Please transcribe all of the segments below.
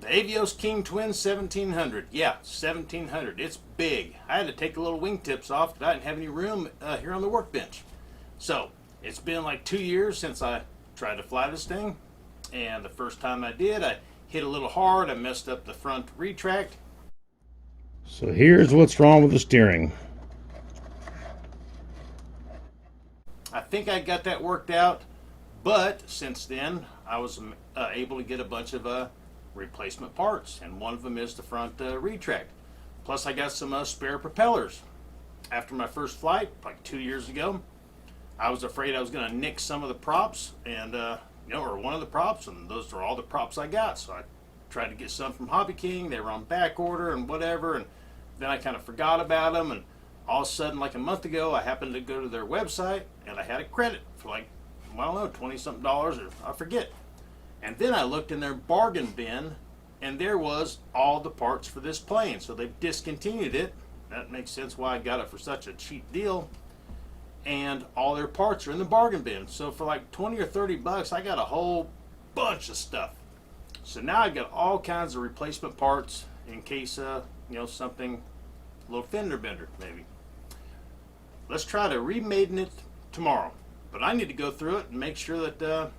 Avios King Twin 1700. Yeah, 1700. It's big. I had to take the little wingtips off because I didn't have any room here on the workbench. So, it's been like 2 years since I tried to fly this thing. And the first time I did, I hit a little hard. I messed up the front retract. So here's what's wrong with the steering. I think I got that worked out. But since then, I was able to get a bunch of replacement parts, and one of them is the front retract. Plus, I got some spare propellers. After my first flight, like 2 years ago, I was afraid I was going to nick some of the props, and or one of the props, and those are all the props I got. So I tried to get some from Hobby King. They were on back order and whatever, and then I kind of forgot about them. And all of a sudden, like a month ago, I happened to go to their website, and I had a credit for like, I don't know, 20-something dollars, or I forget. And then I looked in their bargain bin, and there was all the parts for this plane. So they've discontinued it. That makes sense why I got it for such a cheap deal. And all their parts are in the bargain bin. So for like 20 or 30 bucks, I got a whole bunch of stuff. So now I've got all kinds of replacement parts in case, something, a little fender bender maybe. Let's try to re-maiden it tomorrow. But I need to go through it and make sure that,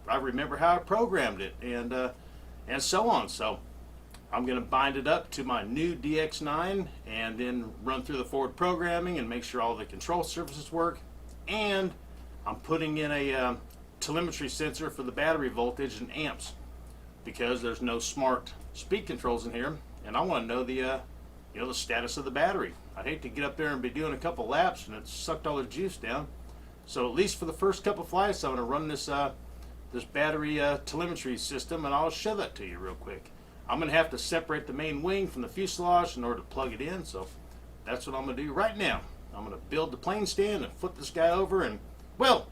I remember how I programmed it and so on. So I'm going to bind it up to my new DX9 and then run through the forward programming and make sure all the control surfaces work. And I'm putting in a telemetry sensor for the battery voltage and amps because there's no smart speed controls in here, and I want to know the status of the battery. I'd hate to get up there and be doing a couple laps and it sucked all the juice down. So at least for the first couple flights, I'm going to run this this battery telemetry system, and I'll show that to you real quick. I'm going to have to separate the main wing from the fuselage in order to plug it in, so that's what I'm going to do right now. I'm going to build the plane stand and flip this guy over, and, well,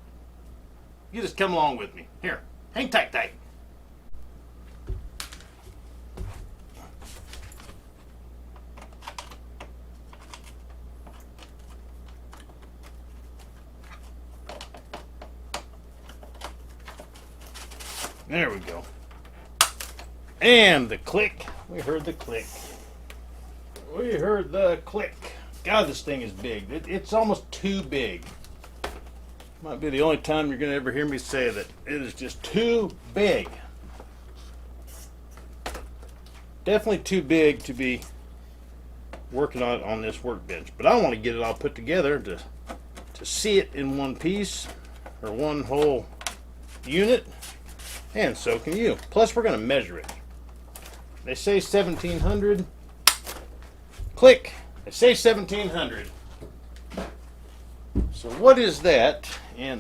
you just come along with me. Here, hang tight. There we go. And the click. We heard the click. God, this thing is big. It's almost too big. Might be the only time you're going to ever hear me say that. It is just too big. Definitely too big to be working on this workbench. But I want to get it all put together to see it in one piece or one whole unit. And so can you. Plus, we're going to measure it. They say 1700. Click. They say 1700. So what is that? And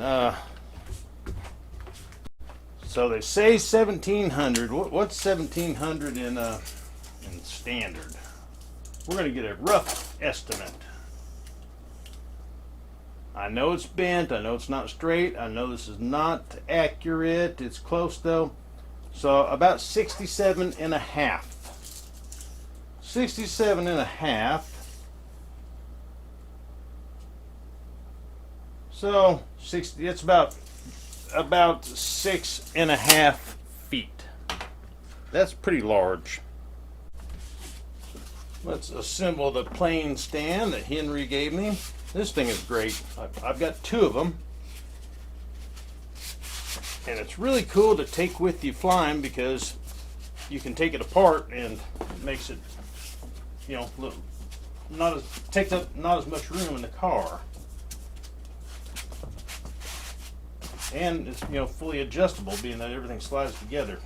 so they say 1700. What's 1700 in standard? We're going to get a rough estimate. I know it's bent, I know it's not straight, I know this is not accurate, it's close though. So about 67 and a half. 67 and a half. So 60, it's about 6.5 feet. That's pretty large. Let's assemble the plane stand that Henry gave me. This thing is great. I've got two of them. And it's really cool to take with you flying because you can take it apart and it makes it, takes up not as much room in the car. And it's, fully adjustable, being that everything slides together.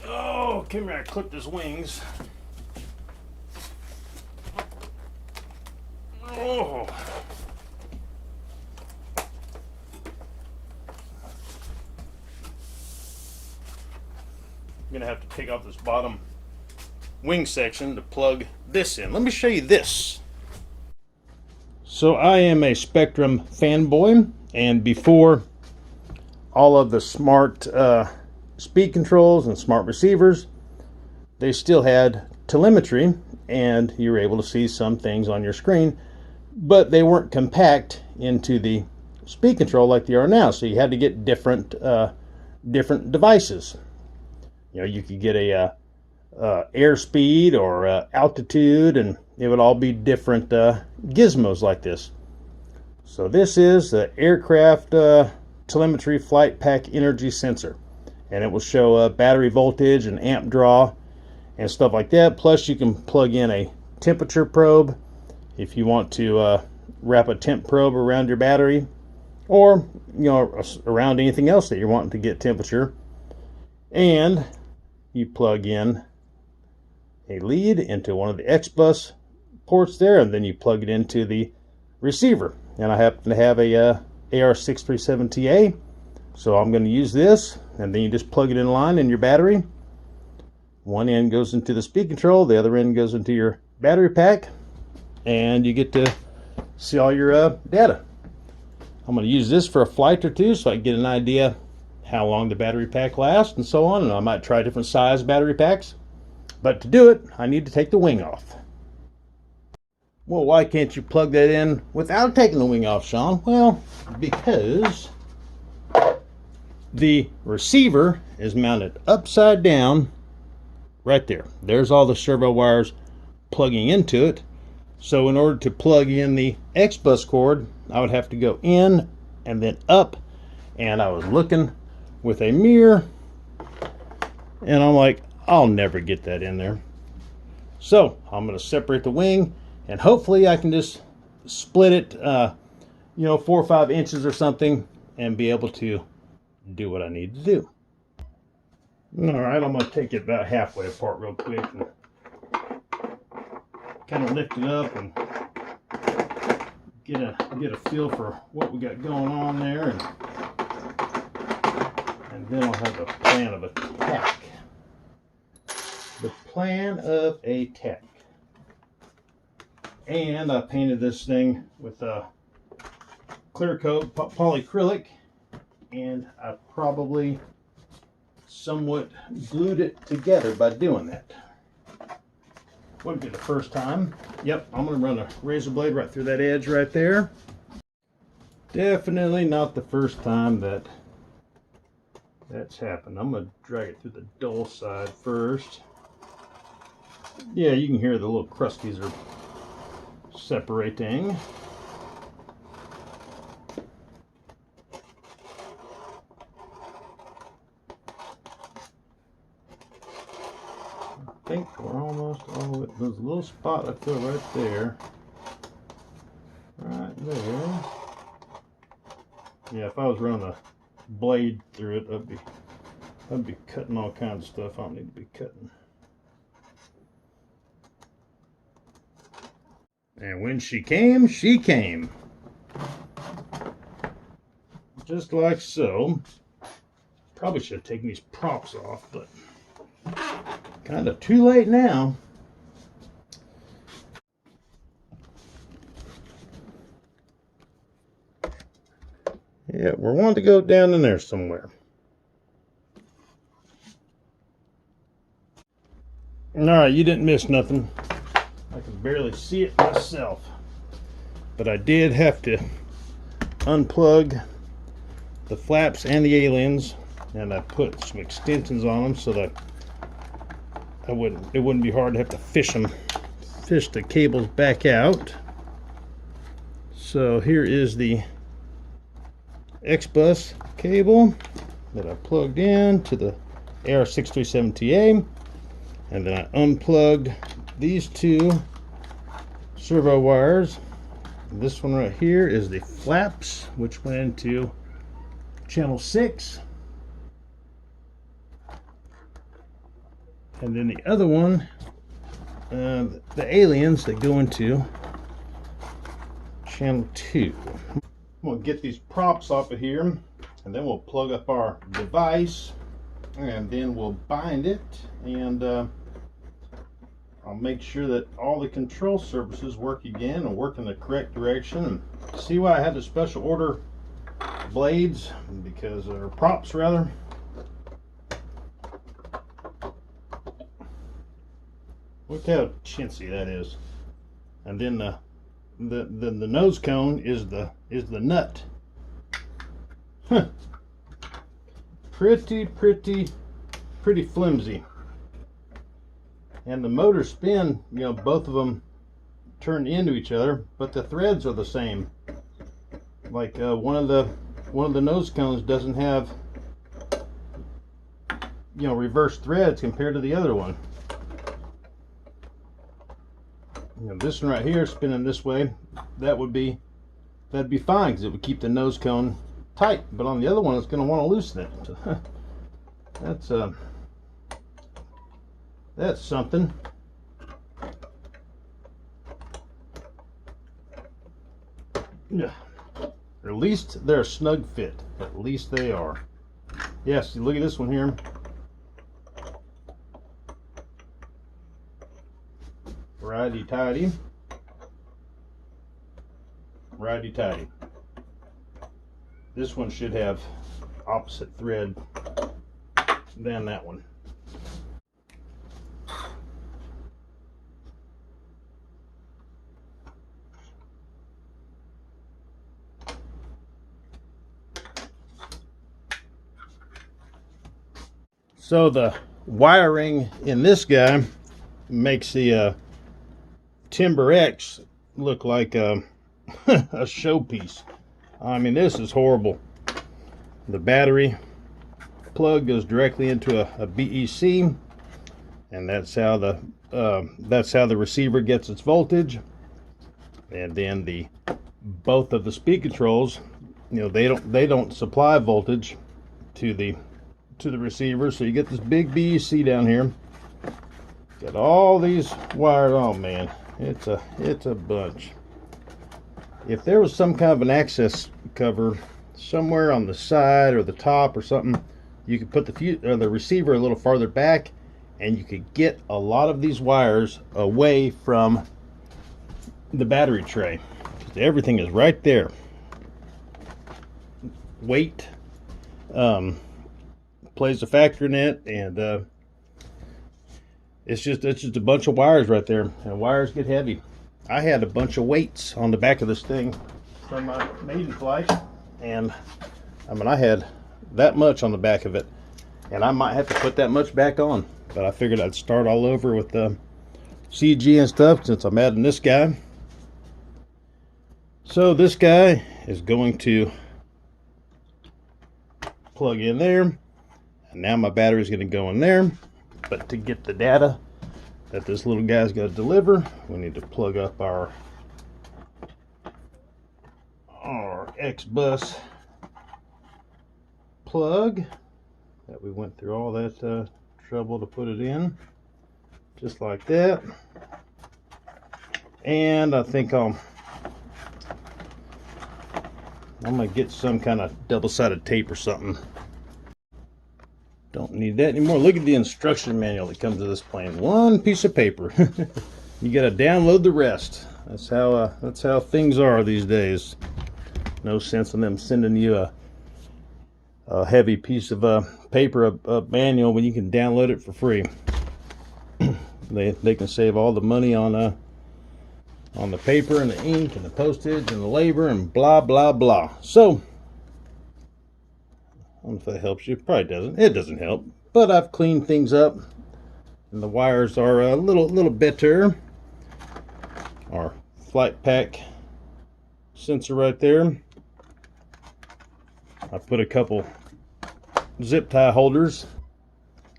Oh, come here, I clipped his wings. Oh. I'm going to have to take off this bottom wing section to plug this in. Let me show you this. So I am a Spectrum fanboy, and before all of the smart speed controls and smart receivers, they still had telemetry, and you were able to see some things on your screen, but they weren't compact into the speed control like they are now. So you had to get different different devices. You know, you could get a airspeed or altitude, and it would all be different gizmos like this. So this is the aircraft telemetry flight pack energy sensor, and it will show battery voltage and amp draw and stuff like that. Plus you can plug in a temperature probe if you want to wrap a temp probe around your battery, or you know, around anything else that you're wanting to get temperature. And you plug in a lead into one of the X-bus ports there, and then you plug it into the receiver. And I happen to have a AR637TA, so I'm going to use this, and then you just plug it in line in your battery. One end goes into the speed control, the other end goes into your battery pack, and you get to see all your data. I'm going to use this for a flight or two so I can get an idea how long the battery pack lasts and so on, and I might try different size battery packs. But to do it, I need to take the wing off. Well, why can't you plug that in without taking the wing off, Sean? Well, because the receiver is mounted upside down right there. There's all the servo wires plugging into it. So in order to plug in the X-bus cord, I would have to go in and then up, and I was looking with a mirror, and I'm like, I'll never get that in there. So I'm going to separate the wing, and hopefully I can just split it, you know, 4 or 5 inches or something, and be able to do what I need to do. All right, I'm going to take it about halfway apart real quick and kind of lift it up and get a feel for what we got going on there, and then I'll have a plan of attack. The plan of attack. And I painted this thing with a clear coat polyacrylic, and I probably somewhat glued it together by doing that. Wouldn't be the first time. Yep, I'm going to run a razor blade right through that edge right there. Definitely not the first time that's happened. I'm going to drag it through the dull side first. Yeah, you can hear the little crusties are separating. I think we're almost all the way. There's a little spot I feel right there. Right there. Yeah, if I was running a blade through it, I'd be cutting all kinds of stuff I don't need to be cutting. And when she came, she came. Just like so. Probably should have taken these props off, but kind of too late now. Yeah, we're wanting to go down in there somewhere. Alright, you didn't miss nothing. I can barely see it myself. But I did have to unplug the flaps and the aliens, and I put some extensions on them so that it wouldn't be hard to have to fish the cables back out. So here is the X-bus cable that I plugged in to the AR637TA, and then I unplugged these two servo wires. This one right here is the flaps, which went into channel 6. And then the other one, the aliens that go into channel 2. I'm going to get these props off of here, and then we'll plug up our device, and then we'll bind it, and I'll make sure that all the control surfaces work again and work in the correct direction. And see why I had to special order blades, because or props rather. Look how chintzy that is. And then the nose cone is the nut. Huh. pretty flimsy. And the motor spin, you know, both of them turn into each other, but the threads are the same. Like one of the nose cones doesn't have, you know, reverse threads compared to the other one. You know, this one right here spinning this way, that'd be fine because it would keep the nose cone tight. But on the other one, it's going to want to loosen it. So that's something. Yeah. At least they're a snug fit. At least they are. Yes, look at this one here. Righty-tighty. Righty-tighty. This one should have opposite thread than that one. So the wiring in this guy makes the Timber X look like a showpiece. I mean, this is horrible. The battery plug goes directly into a BEC, and that's how the receiver gets its voltage. And then both of the speed controls, you know, they don't supply voltage to the receiver, so you get this big BEC down here. Got all these wires. Oh man, it's a bunch. If there was some kind of an access cover somewhere on the side or the top or something, you could put the receiver a little farther back, and you could get a lot of these wires away from the battery tray. Everything is right there. Weight plays a factor in it, and it's just a bunch of wires right there, and wires get heavy. I had a bunch of weights on the back of this thing from my Maiden flight, and I mean, I had that much on the back of it, and I might have to put that much back on, but I figured I'd start all over with the CG and stuff since I'm adding this guy. So this guy is going to plug in there, and now my battery is going to go in there. But to get the data that this little guy's got to deliver, we need to plug up our X bus plug that we went through all that trouble to put it in, just like that. And I think I'm gonna get some kind of double-sided tape or something. Don't need that anymore. Look at the instruction manual that comes with this plane. One piece of paper. You gotta download the rest. That's how things are these days. No sense in them sending you a heavy piece of paper, a manual, when you can download it for free. They can save all the money on the paper and the ink and the postage and the labor and blah blah blah. So I don't know if that helps you. Probably doesn't. It doesn't help. But I've cleaned things up, and the wires are a little better. Our flight pack sensor right there. I put a couple zip tie holders.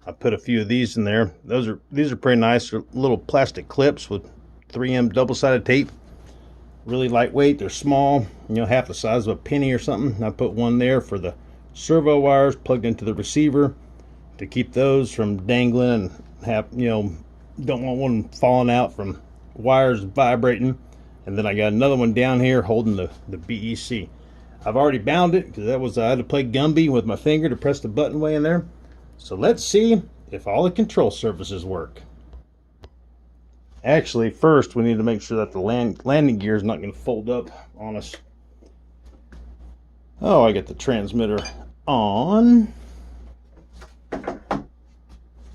I put a few of these in there. These are pretty nice. They're little plastic clips with 3M double-sided tape. Really lightweight. They're small, you know, half the size of a penny or something. I put one there for the servo wires plugged into the receiver to keep those from dangling and have, you know, don't want one falling out from wires vibrating. And then I got another one down here holding the BEC. I've already bound it because I had to play Gumby with my finger to press the button way in there. So let's see if all the control surfaces work. Actually, first we need to make sure that the landing gear is not going to fold up on us. Oh, I got the transmitter on.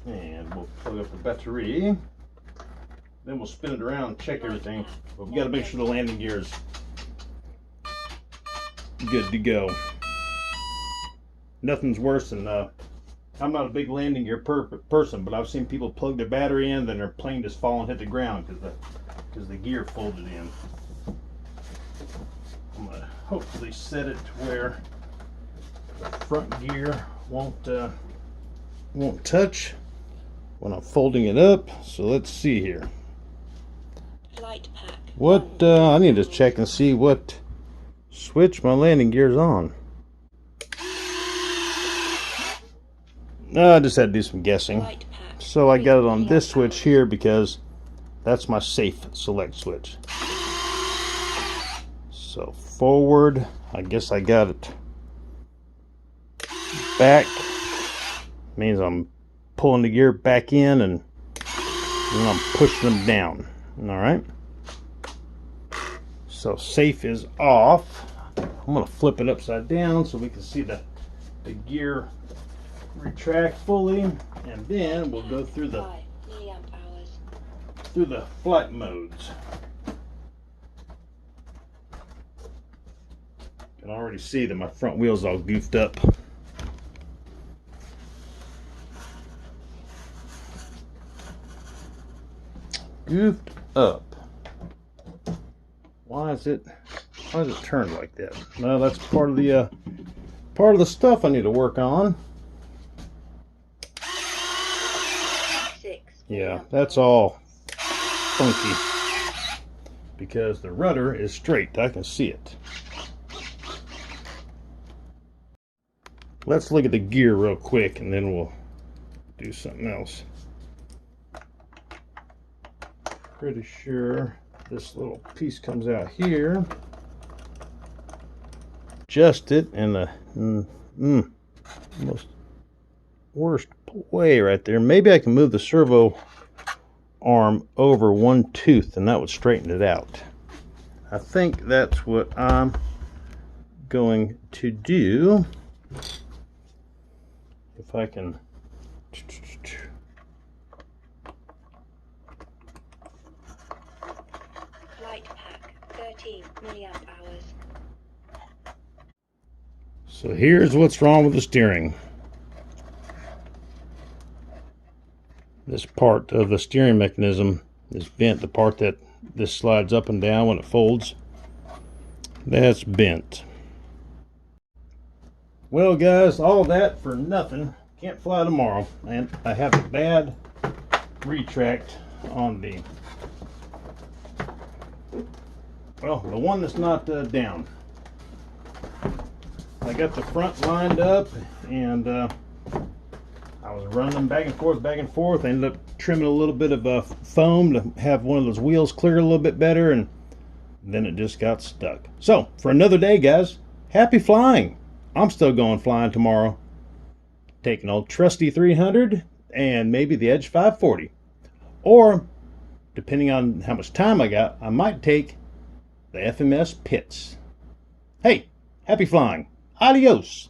And we'll plug up the battery. Then we'll spin it around and check everything. But we got to make sure the landing gear is good to go. Nothing's worse than I'm not a big landing gear person, but I've seen people plug their battery in, then their plane just fall and hit the ground because the gear folded in. I'm gonna hopefully set it to where the front gear won't touch when I'm folding it up. So let's see here. Flight pack. What I need to check and see what switch my landing gear's on. No, I just had to do some guessing. Flight pack. So I got it on this switch here because that's my safe select switch. So forward, I guess I got it. Back means I'm pulling the gear back in and then I'm pushing them down. All right. So safe is off. I'm gonna flip it upside down so we can see the gear retract fully, and then we'll go through the 5 milliamp hours. flight modes. I can already see that my front wheel's all goofed up. Goofed up. Why is it turned like that? No, that's part of the stuff I need to work on. 6 Yeah, that's all funky because the rudder is straight. I can see it. Let's look at the gear real quick and then we'll do something else. Pretty sure this little piece comes out here. Adjust it in the most worst way right there. Maybe I can move the servo arm over one tooth and that would straighten it out. I think that's what I'm going to do. If I can Flight pack. 13 milliamp hours. So here's what's wrong with the steering. This part of the steering mechanism is bent. The part that this slides up and down when it folds, that's bent. Well guys, all that for nothing. Can't fly tomorrow. And I have a bad retract on the one that's not down. I got the front lined up and I was running them back and forth. I ended up trimming a little bit of foam to have one of those wheels clear a little bit better, and then it just got stuck. So for another day guys, happy flying. I'm still going flying tomorrow. Taking old trusty 300 and maybe the Edge 540. Or, depending on how much time I got, I might take the FMS Pitts. Hey, happy flying. Adios.